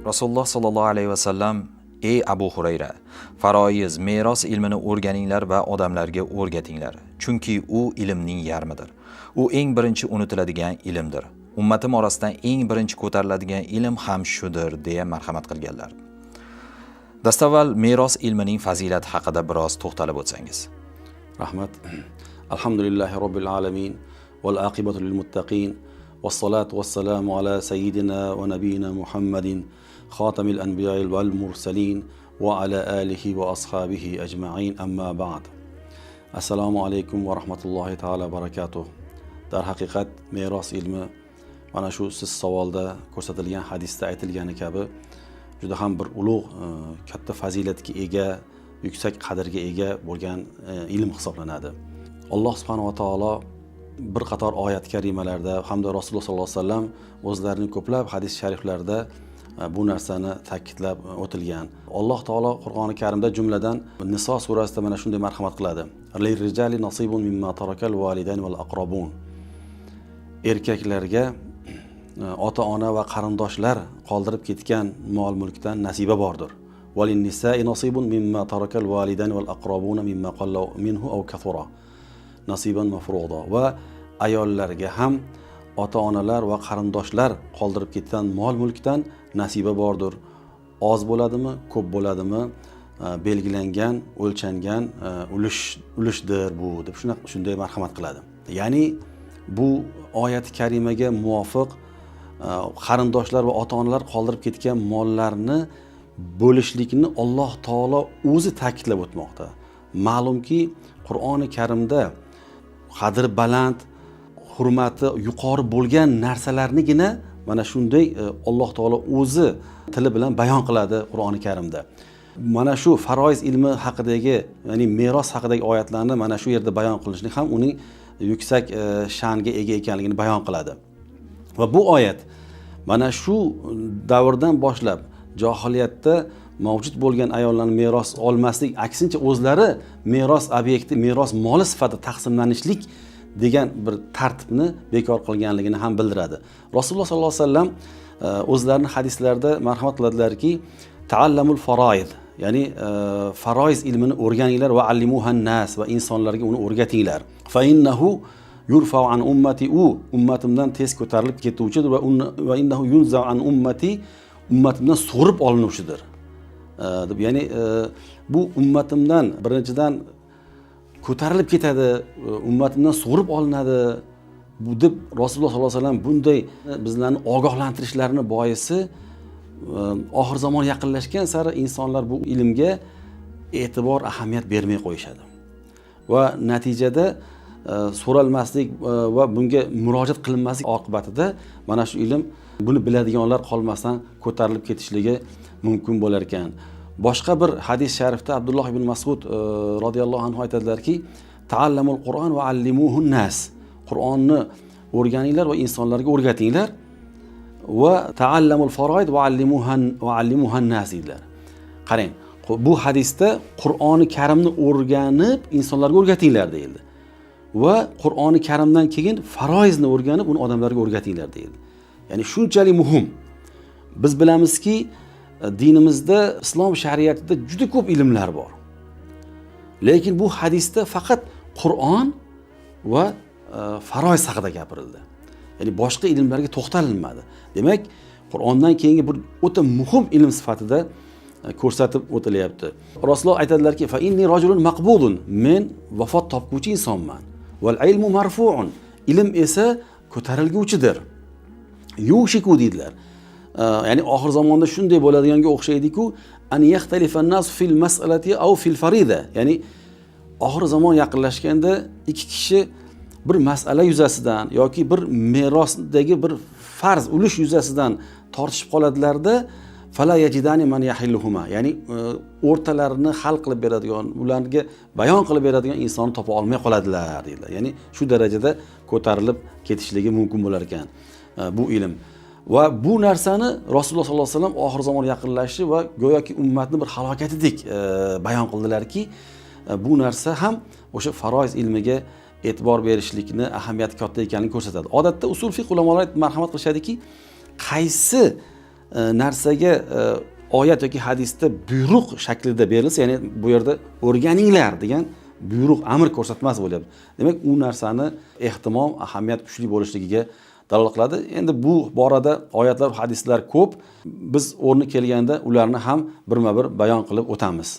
Rasululloh sallallohu alayhi vasallam: "Ey Abu Hurayra, faroiz, meros ilmini o'rganinglar va odamlarga o'rgatinglar, chunki u ilmning yarmidir. U eng birinchi unutiladigan ilmdir. Ummatim orasidan eng birinchi ko'tariladigan ilm ham shudir", deya marhamat qilganlar. Dastavval meros ilmining fazilati haqida biroz to'xtalib o'tsangiz. Rahmat. Alhamdulillahi robbil alamin val aqibatu lil muttaqin was salatu was salamu ala sayyidina va nabiyina Muhammadin khatamil anbiya'i wal mursalin va ala alihi va ashabihi ajma'in, amma ba'd. Assalomu alaykum va rahmatullohi taala barakatuh. Dar haqiqat meros ilmi mana shu siz savolda ko'rsatilgan hadisda aytilgani kabi juda ham bir ulug' katta fazilatga ega, yuksak qadrga ega bo'lgan ilm hisoblanadi. Alloh subhanahu va taolo bir qator oyat karimalarda hamda Rasululloh sollallohu alayhi vasallam o'zlarining ko'plab hadis shariflarida bu narsani ta'kidlab o'tilgan. Alloh taolo Qur'oni Karimda jumladan Niso surasida mana shunday marhamat qiladi: "Lirrijali nasibun mimma tarakal validayn val aqrabun." Erkaklarga ota-ona va qarindoshlar qoldirib ketgan mol-mulkdan nasiba bordir. "Valin nisa'i nasibun mimma tarakal validayn val aqrabuna mimma qalla minhu aw kathura nasiban mafruḍa." Va ayollarga ham ota-onalar va qarindoshlar qoldirib ketgan mol-mulkdan nasiba bordir. Oz bo'ladimi, ko'p bo'ladimi, belgilangan, o'lchangan ulushdir bu deb shunday marhamat qiladi. Ya'ni bu oyat karimaga muvofiq qarindoshlar va ota-onalar qoldirib ketgan mollarni bo'lishlikni Alloh taolo o'zi ta'kidlab o'tmoqda. Ma'lumki, Qur'oni Karimda qadri baland, hurmati yuqori bo'lgan narsalarnigina mana shunday Alloh taolo o'zi tili bilan bayon qiladi Qur'oni Karimda. Mana shu faroiz ilmi haqidagi, ya'ni meros haqidagi oyatlarni mana shu yerda bayon qilishlik ham uning yuksak sha'nga ega ekanligini bayon qiladi. Va bu oyat mana shu davrdan boshlab johiliyatda mavjud bo'lgan ayollarni meros olmaslik, aksincha o'zlari meros obyekti, meros moli sifatida taqsimlanishlik degan bir tartibni bekor qilganligini ham bildiradi. Rasululloh sollallohu alayhi vasallam o'zlarining hadislarida marhamat qiladilarki: "Ta'allamul faraid", ya'ni faroiz ilmini o'rganinglar va allimuhan nas, va insonlarga uni o'rgatinglar. Fa innahu yurfa an ummati, u ummatimdan tez ko'tarilib ketuvchidir va innahu yunza an ummati, ummatimdan so'rib olinuvchidir. Deb, ya'ni bu ummatimdan birinchidan ko'tarilib ketadi, ummatimdan so'rib olinadi. Bu deb Rasululloh sollallohu alayhi vasallam bunday bizlarni ogohlantirishlarini boisi oxir zamon yaqinlashgan sari insonlar bu ilmga e'tibor, ahamiyat bermay qo'yishadi. Va natijada so'ralmaslik va bunga murojaat qilinmaslik oqibatida mana shu ilm, buni biladiganlar qolmasdan ko'tarilib ketishligi mumkin bo'lar ekan. Boshqa bir hadis sharifda Abdulloh ibn Mas'ud radhiyallohu anhu aytadilarki: "Ta'allamul Qur'on va allimuhun nas." Qur'onni o'rganinglar va insonlarga o'rgatinglar. Va ta'allamul faraid va allimuhan nas dedilar. Qarang, bu hadisda Qur'oni Karimni o'rganib insonlarga o'rgatinglar deyildi. Va Qur'oni Karimdan keyin faroizni o'rganib uni odamlarga o'rgatinglar deyildi. Ya'ni shunchalik muhim. Biz bilamizki, dinimizda, islom shariatida juda ko'p ilmlar bor. Lekin bu hadisda faqat Qur'on va faroiz haqida gapirildi. Ya'ni boshqa ilmlarga to'xtalinmadi. Demak, Qur'ondan keyingi bir o'ta muhim ilm sifatida ko'rsatib o'tilyapti. Rasululloh aytadilarki: "Fa inni rajulun maqbudun", men vafot topguvchi insonman. "Val ilmu marfu'un", ilm esa ko'tarilguvchidir. "Yushiku", dedilar. Ya'ni oxir zamonda shunday bo'ladiganga o'xshaydi-ku, an yaxtalifan nas fil mas'alati aw fil farida. Ya'ni oxir zamon yaqinlashganda ikki kishi bir masala yuzasidan yoki bir merosdagi bir farz, ulush yuzasidan tortishib qoladilarda, fala yajidani man yahilluhuma, ya'ni o'rtalarini hal qilib beradigan, ularga bayon qilib beradigan insonni topa olmay qoladilar deydilar. Ya'ni shu darajada ko'tarilib ketishligi mumkin bo'lar ekan bu ilm. Va bu narsani Rasululloh sollallohu alayhi vasallam oxir zamon yaqinlashishi va go'yoki ummatni bir halokatidek bayon qildilarki, bu narsa ham o'sha faroiz ilmiga e'tibor berishlikni ahamiyati katta ekanligini ko'rsatadi. Odatda usul fiqh ulamolari marhamat qilishadiki, qaysi narsaga oyat yoki hadisda buyruq shaklida berilsa, ya'ni bu yerda o'rganinglar degan buyruq, amr ko'rsatmas bo'lyapti. Demak, u narsani ehtimom, ahamiyat kuchli bo'lishligiga dalolat qiladi. Endi bu borada oyatlar, hadislar ko'p. Biz o'rni kelganda ularni ham birma-bir bayon qilib o'tamiz.